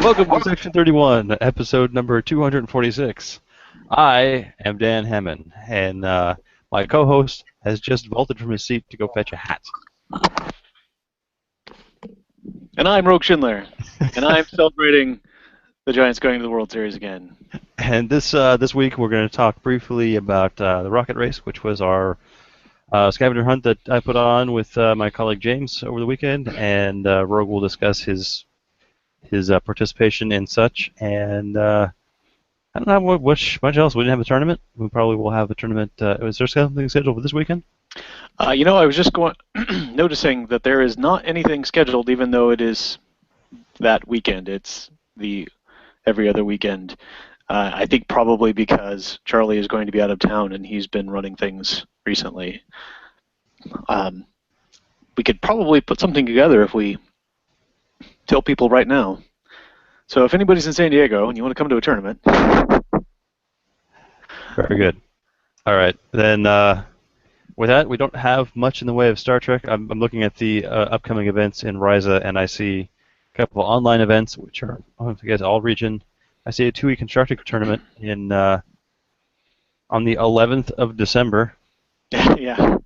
Welcome to Section 31, episode number 246. I am Dan Hammond, and my co-host has just vaulted from his seat to go fetch a hat. And I'm Rogue Schindler, and I'm celebrating the Giants going to the World Series again. And this week we're going to talk briefly about the rocket race, which was our scavenger hunt that I put on with my colleague James over the weekend, and Rogue will discuss his participation and such. And I don't know much else. We didn't have a tournament. We probably will have a tournament. Is there something scheduled for this weekend? I was just noticing that there is not anything scheduled, even though it is that weekend. It's the every other weekend. I think probably because Charlie is going to be out of town and he's been running things recently. We could probably put something together if we tell people right now. So if anybody's in San Diego and you want to come to a tournament. Very good. All right. Then with that, we don't have much in the way of Star Trek. I'm looking at the upcoming events in Ryza, and I see a couple of online events, which are, I guess, all region. I see a 2-week Constructic tournament on the 11th of December. Yeah.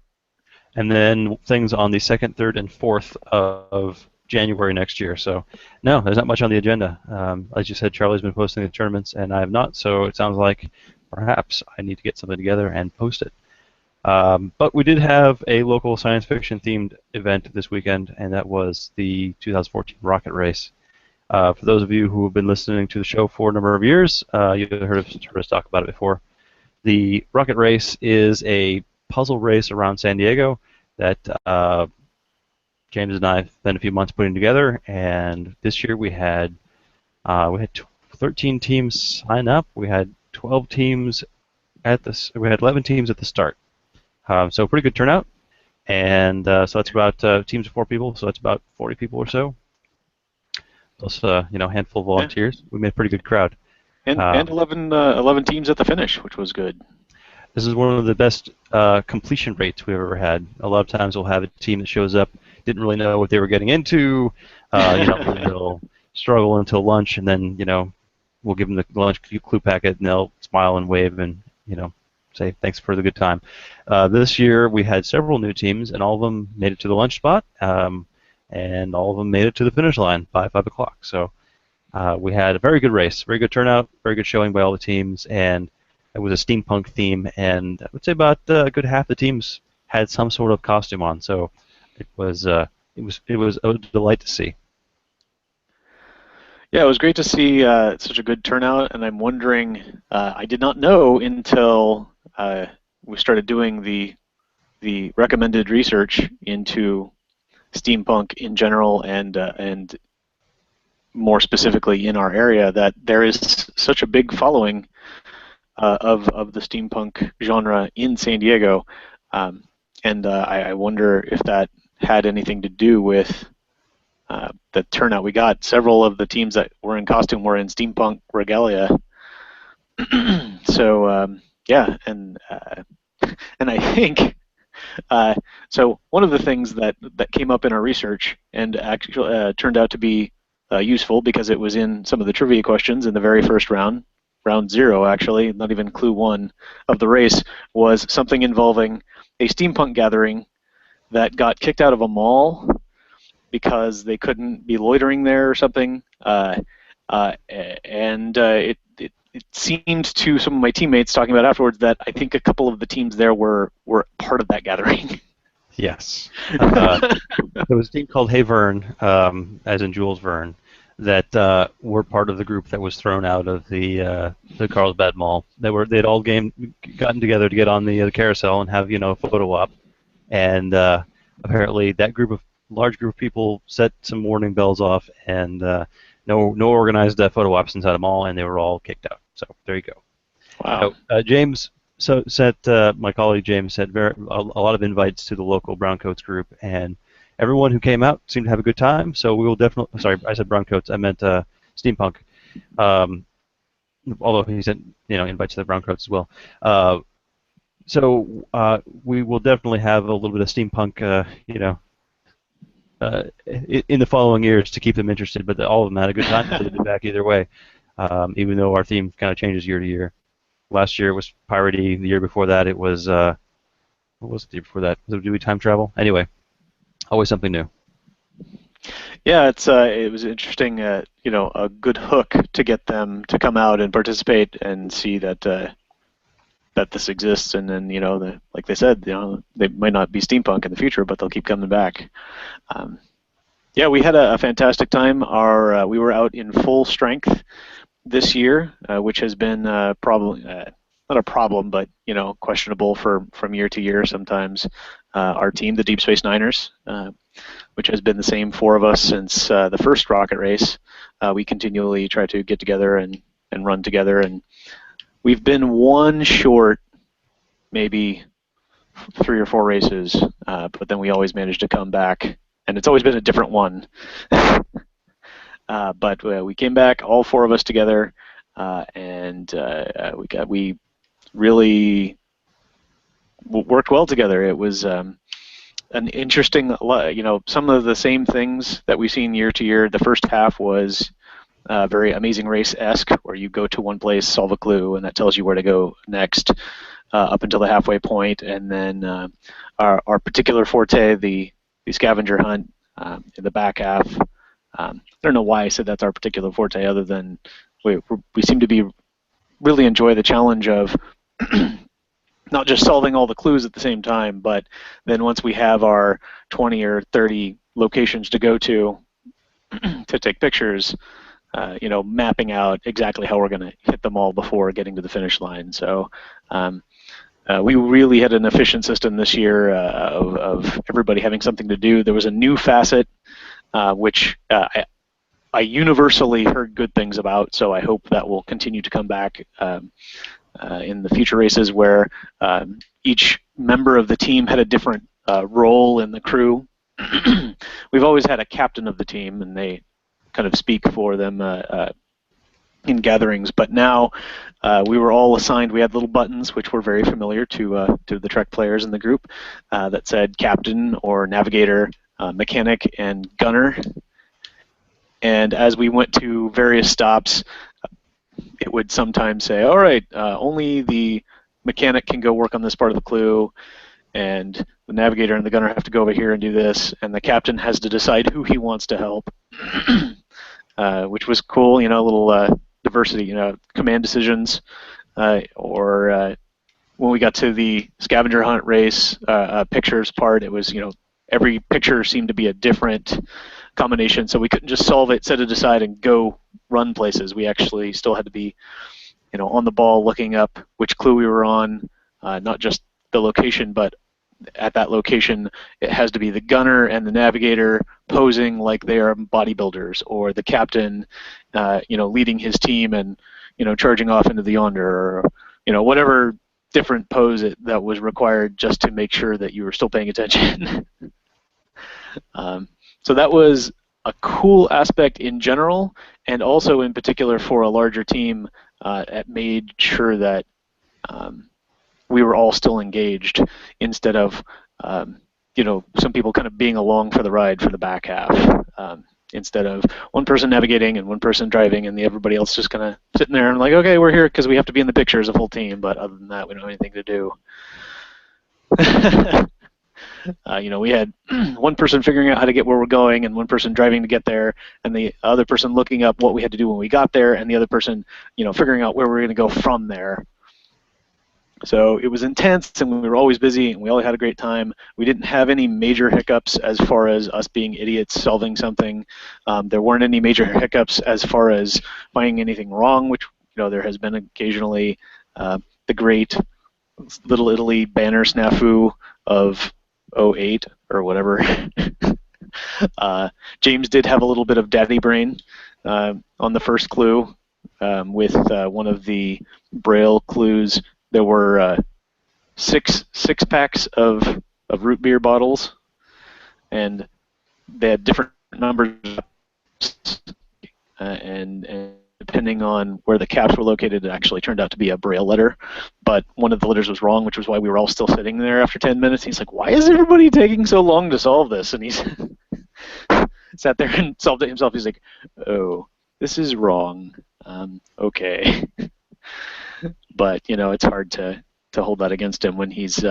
And then things on the 2nd, 3rd, and 4th of January next year. So, no, there's not much on the agenda. As you said, Charlie's been posting the tournaments, and I have not, so it sounds like perhaps I need to get something together and post it. But we did have a local science fiction themed event this weekend, and that was the 2014 rocket race. For those of you who have been listening to the show for a number of years, you've heard us talk about it before. The rocket race is a puzzle race around San Diego that James and I have spent a few months putting together, and this year we had 13 teams sign up. We had 12 teams we had 11 teams at the start. So pretty good turnout, and so that's about teams of 4 people, so that's about 40 people or so. Plus, a handful of volunteers. Yeah. We made a pretty good crowd. And 11 teams at the finish, which was good. This is one of the best completion rates we've ever had. A lot of times we'll have a team that shows up, didn't really know what they were getting into, they'll struggle until lunch, and then, we'll give them the lunch clue packet, and they'll smile and wave and, say thanks for the good time. This year we had several new teams, and all of them made it to the lunch spot, and all of them made it to the finish line by 5 o'clock. So we had a very good race, very good turnout, very good showing by all the teams, and it was a steampunk theme, and I would say about a good half the teams had some sort of costume on. So it was a delight to see. Yeah, it was great to see such a good turnout, and I'm wondering, I did not know until we started doing the recommended research into steampunk in general and more specifically in our area, that there is such a big following of the steampunk genre in San Diego, and I wonder if that had anything to do with the turnout we got. Several of the teams that were in costume were in steampunk regalia. So yeah, and I think so. One of the things that came up in our research and actually turned out to be useful, because it was in some of the trivia questions in the very first round 0 actually, not even clue 1 of the race, was something involving a steampunk gathering that got kicked out of a mall because they couldn't be loitering there or something, and it seemed to some of my teammates talking about afterwards that I think a couple of the teams there were part of that gathering. Yes. There was a team called Hey Vern, as in Jules Verne, that were part of the group that was thrown out of the Carlsbad Mall. They'd all gotten together to get on the carousel and have a photo op, and apparently that large group of people set some warning bells off, and no organized photo ops inside the mall, and they were all kicked out. So there you go. Wow. James my colleague James sent a lot of invites to the local Browncoats group, and everyone who came out seemed to have a good time. So we will definitely. Sorry, I said Browncoats. I meant steampunk. Although he sent invites to the Browncoats as well. So we will definitely have a little bit of steampunk in the following years to keep them interested. But all of them had a good time. They'll be back either way, even though our theme kind of changes year to year. Last year it was piratey. The year before that it was what was it the year before that? Was it, did we time travel? Anyway, always something new. Yeah, it was interesting, you know, a good hook to get them to come out and participate and see that that this exists, and then, you know, like they said, you know, they might not be steampunk in the future, but they'll keep coming back. Yeah, we had a fantastic time. We were out in full strength this year, which has been probably not a problem, but, you know, questionable from year to year sometimes. Our team, the Deep Space Niners, which has been the same four of us since the first rocket race, we continually try to get together and run together, and we've been one short, maybe 3 or 4 races, but then we always manage to come back, and it's always been a different one. But we came back, all 4 of us together, and we really worked well together. It was an interesting, you know, some of the same things that we've seen year to year. The first half was very Amazing Race-esque, where you go to one place, solve a clue, and that tells you where to go next up until the halfway point. And then our particular forte, the scavenger hunt, in the back half. I don't know why I said that's our particular forte, other than we seem to really enjoy the challenge of not just solving all the clues at the same time, but then once we have our 20 or 30 locations to go to take pictures, you know, mapping out exactly how we're going to hit them all before getting to the finish line. So we really had an efficient system this year of everybody having something to do. There was a new facet, which I universally heard good things about, so I hope that will continue to come back in the future races, where each member of the team had a different role in the crew. We've always had a captain of the team, and they kind of speak for them in gatherings, but now we were all assigned, we had little buttons, which were very familiar to the Trek players in the group, that said captain or navigator, mechanic, and gunner. And as we went to various stops, it would sometimes say, all right, only the mechanic can go work on this part of the clue, and the navigator and the gunner have to go over here and do this, and the captain has to decide who he wants to help, which was cool, you know, a little diversity, you know, command decisions, or when we got to the scavenger hunt race pictures part, it was, you know, every picture seemed to be a different combination, so we couldn't just solve it, set it aside, and go run places. We actually still had to be, you know, on the ball, looking up which clue we were on, not just the location, but at that location, it has to be the gunner and the navigator posing like they are bodybuilders, or the captain, you know, leading his team and, you know, charging off into the yonder, or, you know, whatever different pose that was required just to make sure that you were still paying attention. So that was a cool aspect in general, and also in particular for a larger team, it made sure that we were all still engaged, instead of you know, some people kind of being along for the ride for the back half, instead of one person navigating and one person driving and everybody else just kind of sitting there and like, okay, we're here because we have to be in the picture as a full team, but other than that, we don't have anything to do. You know, we had one person figuring out how to get where we're going, and one person driving to get there, and the other person looking up what we had to do when we got there, and the other person, you know, figuring out where we were going to go from there. So it was intense, and we were always busy, and we all had a great time. We didn't have any major hiccups as far as us being idiots solving something. There weren't any major hiccups as far as finding anything wrong, which, you know, there has been occasionally. The great Little Italy banner snafu of 08 or whatever. James did have a little bit of daddy brain on the first clue with one of the Braille clues. There were six packs of root beer bottles, and they had different numbers, and depending on where the caps were located, it actually turned out to be a Braille letter. But one of the letters was wrong, which was why we were all still sitting there after 10 minutes. He's like, why is everybody taking so long to solve this? And he's sat there and solved it himself. He's like, oh, this is wrong. Okay. But, you know, it's hard to hold that against him when he's,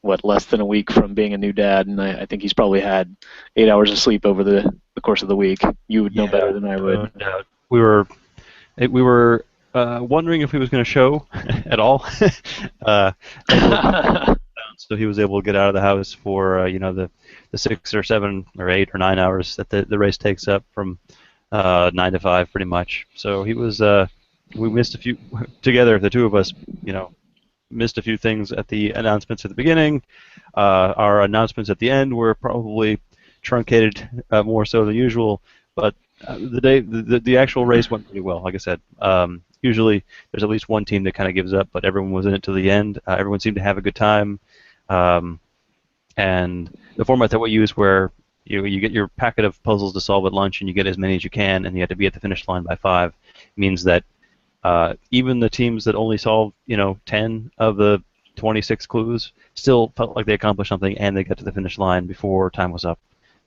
less than a week from being a new dad, and I think he's probably had 8 hours of sleep over the course of the week. You would know better than I would. No doubt. We were wondering if he was going to show at all. So he was able to get out of the house for the 6 or 7 or 8 or 9 hours that the race takes up from 9 to 5 pretty much. So he was we missed a few together, the two of us, missed a few things at the announcements at the beginning. Our announcements at the end were probably truncated more so than usual, but the actual race went pretty well. Like I said, usually there's at least one team that kind of gives up, but everyone was in it to the end. Everyone seemed to have a good time, and the format that we use, where you get your packet of puzzles to solve at lunch, and you get as many as you can, and you have to be at the finish line by 5, means that even the teams that only solved 10 of the 26 clues still felt like they accomplished something, and they got to the finish line before time was up.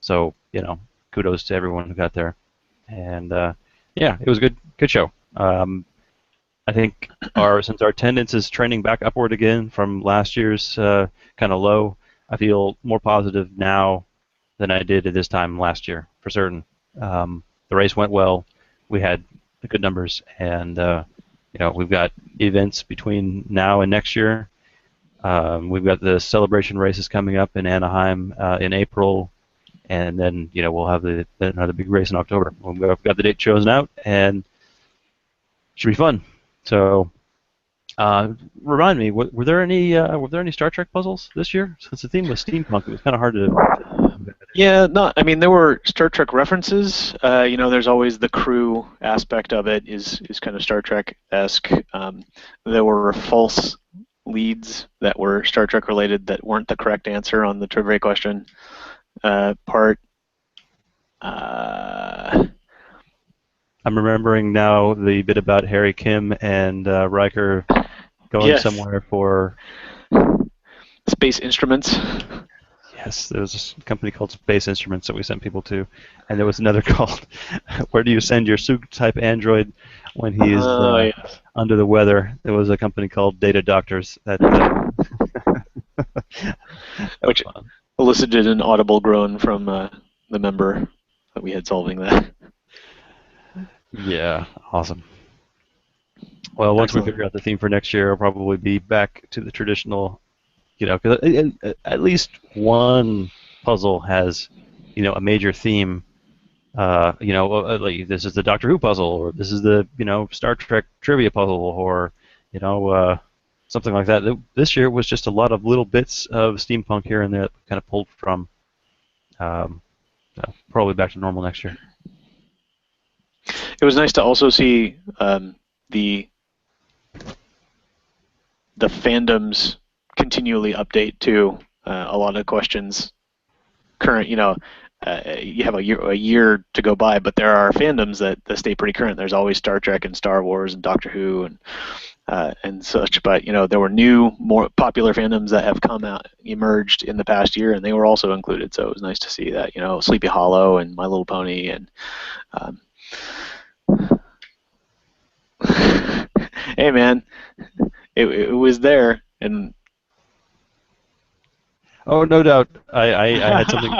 So kudos to everyone who got there. And yeah, it was a good show. I think since our attendance is trending back upward again from last year's kind of low, I feel more positive now than I did at this time last year, for certain. The race went well. We had good numbers, and we've got events between now and next year. We've got the celebration races coming up in Anaheim in April, and then we'll have another big race in October. We've got the date chosen out, and it should be fun. So, remind me, were there any Star Trek puzzles this year? Since the theme was steampunk, it was kind of hard to. Yeah, there were Star Trek references. There's always the crew aspect of it is kind of Star Trek-esque. There were false leads that were Star Trek related that weren't the correct answer on the trivia question part. I'm remembering now the bit about Harry Kim and Riker going somewhere for Space Instruments. Yes, there was a company called Space Instruments that we sent people to, and there was another called Where Do You Send Your Suit-type Android When He's Under the Weather. There was a company called Data Doctors that which elicited an audible groan from the member that we had solving that. Yeah, awesome. Well, once we figure out the theme for next year, I'll probably be back to the traditional. Because at least one puzzle has, a major theme. Like this is the Doctor Who puzzle, or this is the, Star Trek trivia puzzle, or, something like that. This year was just a lot of little bits of steampunk here and there that we kind of pulled from. Probably back to normal next year. It was nice to also see the fandoms continually update too. A lot of questions current, you have a year to go by, but there are fandoms that stay pretty current. There's always Star Trek and Star Wars and Doctor Who and such, but there were new, more popular fandoms that have emerged in the past year, and they were also included. So it was nice to see that, Sleepy Hollow and My Little Pony and hey man, it was there. And oh, no doubt. I had something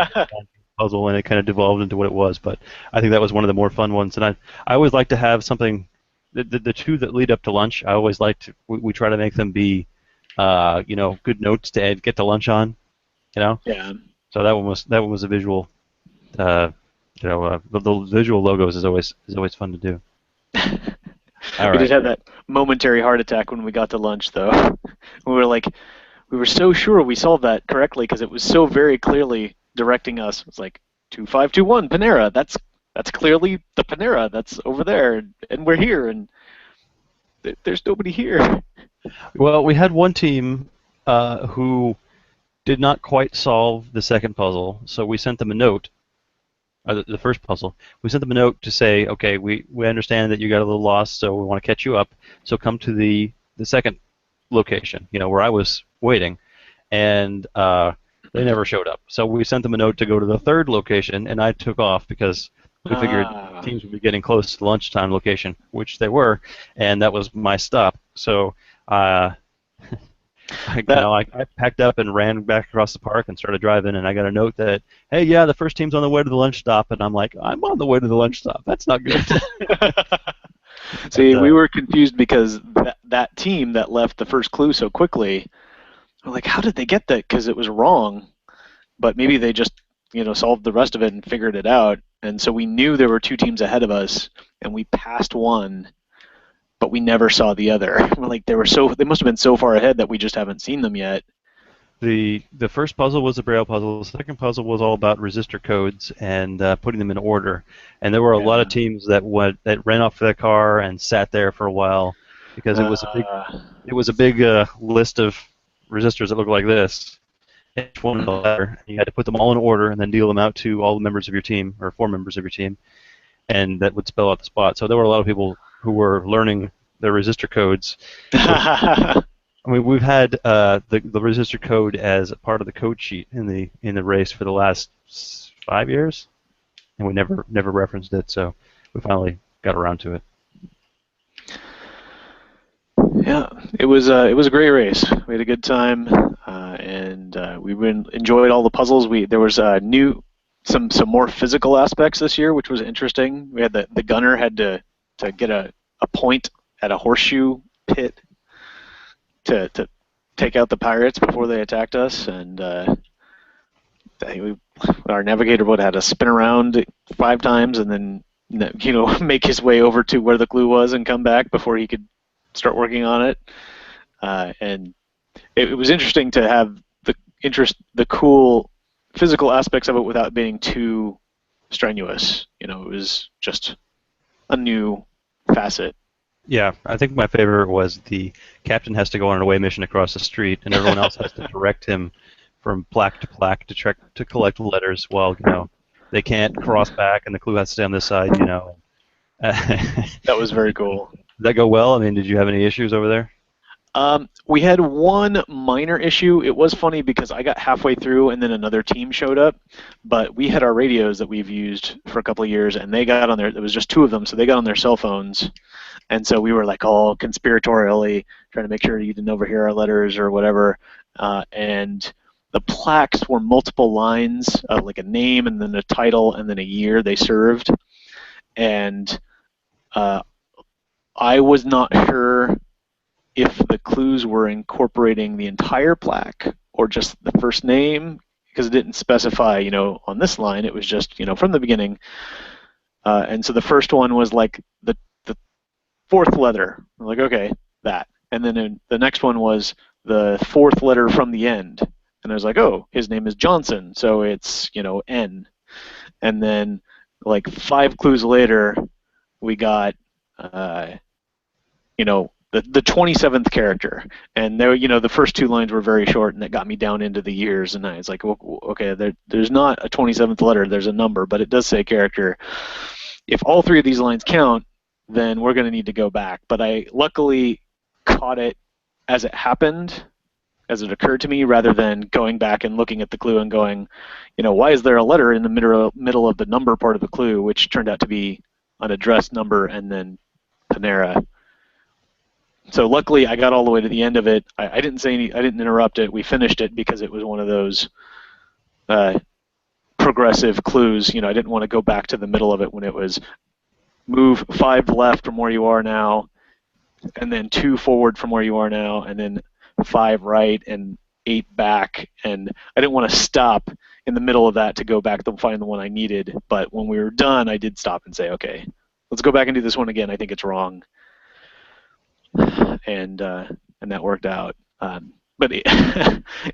puzzle, and it kind of devolved into what it was. But I think that was one of the more fun ones. And I always like to have something. The two that lead up to lunch, I always like to. We try to make them be, good notes to get to lunch on. Yeah. So that one was a visual. The visual logos is always fun to do. We did have that momentary heart attack when we got to lunch, though. We were so sure we solved that correctly because it was so very clearly directing us. It's like 2521 Panera. That's clearly the Panera. That's over there, and we're here, and there's nobody here. Well, we had one team who did not quite solve the second puzzle, so we sent them a note. The first puzzle, we sent them a note to say, okay, we understand that you got a little lost, so we want to catch you up. So come to the second location, where I was waiting, and They never showed up. So we sent them a note to go to the third location, and I took off because we figured Ah. teams would be getting close to the lunchtime location, which they were, and that was my stop. So uh, That I packed up and ran back across the park and started driving, and I got a note that, hey, yeah, the first team's on the way to the lunch stop, and I'm like, I'm on the way to the lunch stop. That's not good. See, but we were confused because that team that left the first clue so quickly, we're like, how did they get that? Because it was wrong, but maybe they just solved the rest of it and figured it out. And so we knew there were two teams ahead of us, and we passed one, but we never saw the other. We're like, they must have been so far ahead that we just haven't seen them yet. the first puzzle was a Braille puzzle. The second puzzle was all about resistor codes and putting them in order. And there were a lot Yeah. of teams that ran off their car and sat there for a while because Uh, it was a big list of resistors that looked like this. Each one in the letter. You had to put them all in order and then deal them out to all the members of your team, or 4 members of your team, and that would spell out the spot. So there were a lot of people who were learning their resistor codes. I mean, we've had the resistor code as a part of the code sheet in the race for the last 5 years, and we never referenced it. So we finally got around to it. Yeah, it was a great race. We had a good time, and we enjoyed all the puzzles. There was some more physical aspects this year, which was interesting. We had the gunner had to get a point at a horseshoe pit to take out the pirates before they attacked us, and our navigator would have had to spin around 5 times and then make his way over to where the clue was and come back before he could start working on it. And it was interesting to have the cool physical aspects of it without being too strenuous. It was just a new facet. Yeah, I think my favorite was the captain has to go on an away mission across the street, and everyone else has to direct him from plaque to plaque to collect letters. While they can't cross back, and the clue has to stay on this side. That was very cool. Did that go well? I mean, did you have any issues over there? We had one minor issue. It was funny because I got halfway through and then another team showed up, but we had our radios that we've used for a couple of years, and they got on there was just 2 of them, so they got on their cell phones, and so we were like all conspiratorially trying to make sure you didn't overhear our letters or whatever, and the plaques were multiple lines, like a name and then a title and then a year they served, and I was not sure if the clues were incorporating the entire plaque or just the first name, because it didn't specify, on this line, it was just, from the beginning. And so the first one was like the 4th letter. I'm like, okay, that. And then the next one was the 4th letter from the end. And I was like, oh, his name is Johnson, so it's, N. And then like 5 clues later, we got, the 27th character, and there, the first 2 lines were very short, and that got me down into the years, and I was like, well, okay, there's not a 27th letter, there's a number, but it does say character. If all 3 of these lines count, then we're going to need to go back. But I luckily caught it as it happened, as it occurred to me, rather than going back and looking at the clue and going, why is there a letter in the middle of the number part of the clue, which turned out to be an address number and then Panera. So luckily, I got all the way to the end of it. I didn't say I didn't interrupt it. We finished it because it was one of those progressive clues. I didn't want to go back to the middle of it when it was move 5 left from where you are now, and then 2 forward from where you are now, and then 5 right and 8 back. And I didn't want to stop in the middle of that to go back to find the one I needed. But when we were done, I did stop and say, okay, let's go back and do this one again. I think it's wrong. And that worked out. But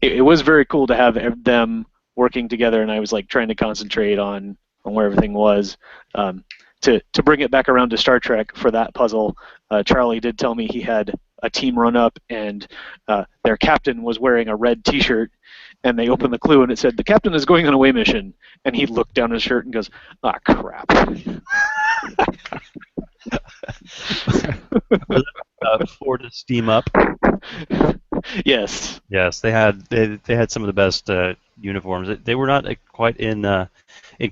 it was very cool to have them working together, and I was like trying to concentrate on where everything was. To bring it back around to Star Trek for that puzzle, Charlie did tell me he had a team run up, and their captain was wearing a red T-shirt, and they opened the clue, and it said, "The captain is going on a away mission," and he looked down his shirt and goes, "Ah, crap." Florida Steam Up. Yes. Yes, they had some of the best uniforms. They were not quite in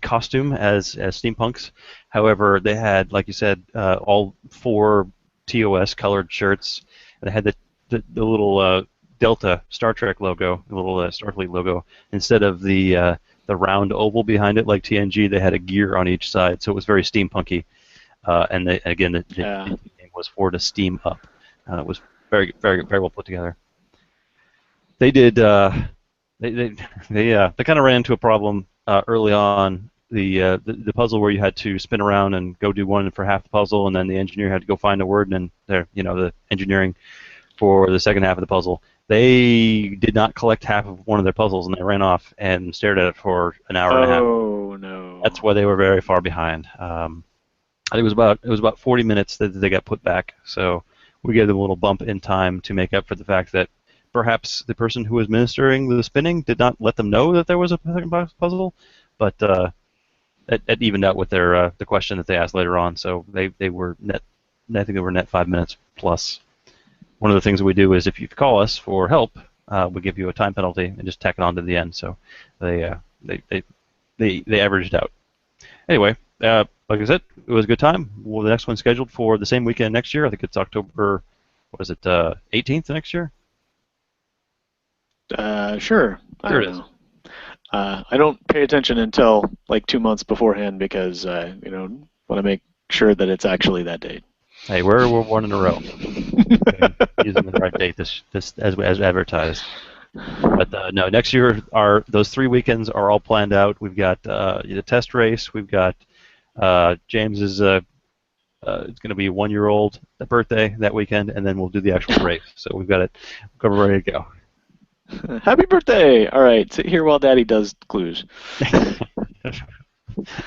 costume as steampunks. However, they had, like you said, all four TOS colored shirts. They had the little Delta Star Trek logo, the little Starfleet logo, instead of the round oval behind it like TNG. They had a gear on each side, so it was very steampunky. And again, the name was for to steam up. It was very, very, very well put together. They did. They kind of ran into a problem early on. The puzzle where you had to spin around and go do one for half the puzzle, and then the engineer had to go find a word, and then the engineering for the second half of the puzzle. They did not collect half of one of their puzzles, and they ran off and stared at it for an hour and a half. Oh no! That's why they were very far behind. I think it was about 40 minutes that they got put back. So we gave them a little bump in time to make up for the fact that perhaps the person who was administering the spinning did not let them know that there was a second puzzle, but it evened out with their the question that they asked later on. So they were net. I think they were net 5 minutes plus. One of the things that we do is if you call us for help, we give you a time penalty and just tack it on to the end. So they averaged out. Anyway, like I said, it was a good time. Well, the next one's scheduled for the same weekend next year. I think it's October, 18th next year? Sure. Sure it is. I don't pay attention until like 2 months beforehand because want to make sure that it's actually that date. Hey, we're one in a row. Using the right date this as advertised. But no, next year those 3 weekends are all planned out. We've got the test race. We've got James's it's going to be 1-year-old birthday that weekend, and then we'll do the actual race. So we've got it ready to go. Happy birthday! All right, sit here while Daddy does clues.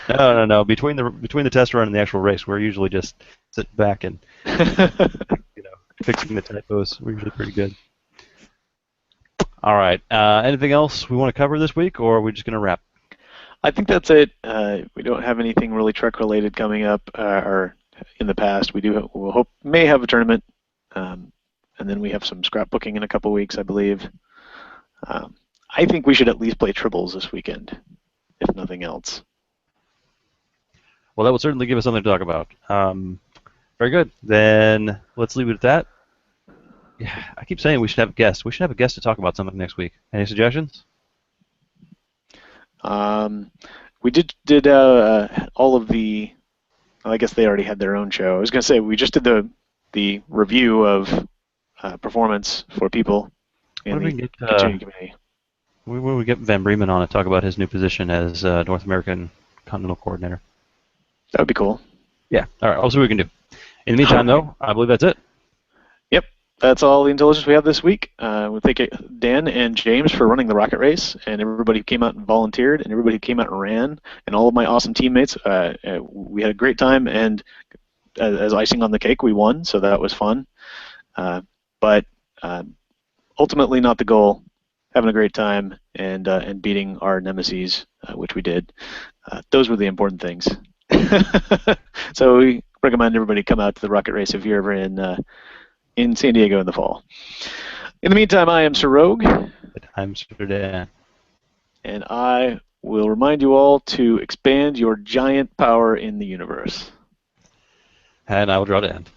No. Between the test run and the actual race, we're usually just sitting back and fixing the typos. We're usually pretty good. All right. Anything else we want to cover this week, or are we just going to wrap? I think that's it. We don't have anything really Trek related coming up, or in the past. We'll may have a tournament, and then we have some scrapbooking in a couple weeks, I believe. I think we should at least play triples this weekend, if nothing else. Well, that would certainly give us something to talk about. Very good. Then let's leave it at that. Yeah, I keep saying we should have a guest. We should have a guest to talk about something next week. Any suggestions? We did all of the. Well, I guess they already had their own show. I was going to say we just did the review of performance for people in the continuing committee. When we get Van Bremen on to talk about his new position as North American Continental Coordinator. That would be cool. Yeah. All right. I'll see what we can do. In the meantime, though, I believe that's it. Yep. That's all the intelligence we have this week. We thank Dan and James for running the rocket race, and everybody who came out and volunteered, and everybody who came out and ran, and all of my awesome teammates. We had a great time, and as icing on the cake, we won, so that was fun. But ultimately, not the goal. Having a great time and beating our nemesis, which we did. Those were the important things. So we recommend everybody come out to the rocket race if you're ever in San Diego in the fall. In the meantime, I am Sir Rogue. I'm Sir Dan. And I will remind you all to expand your giant power in the universe. And I will draw to end.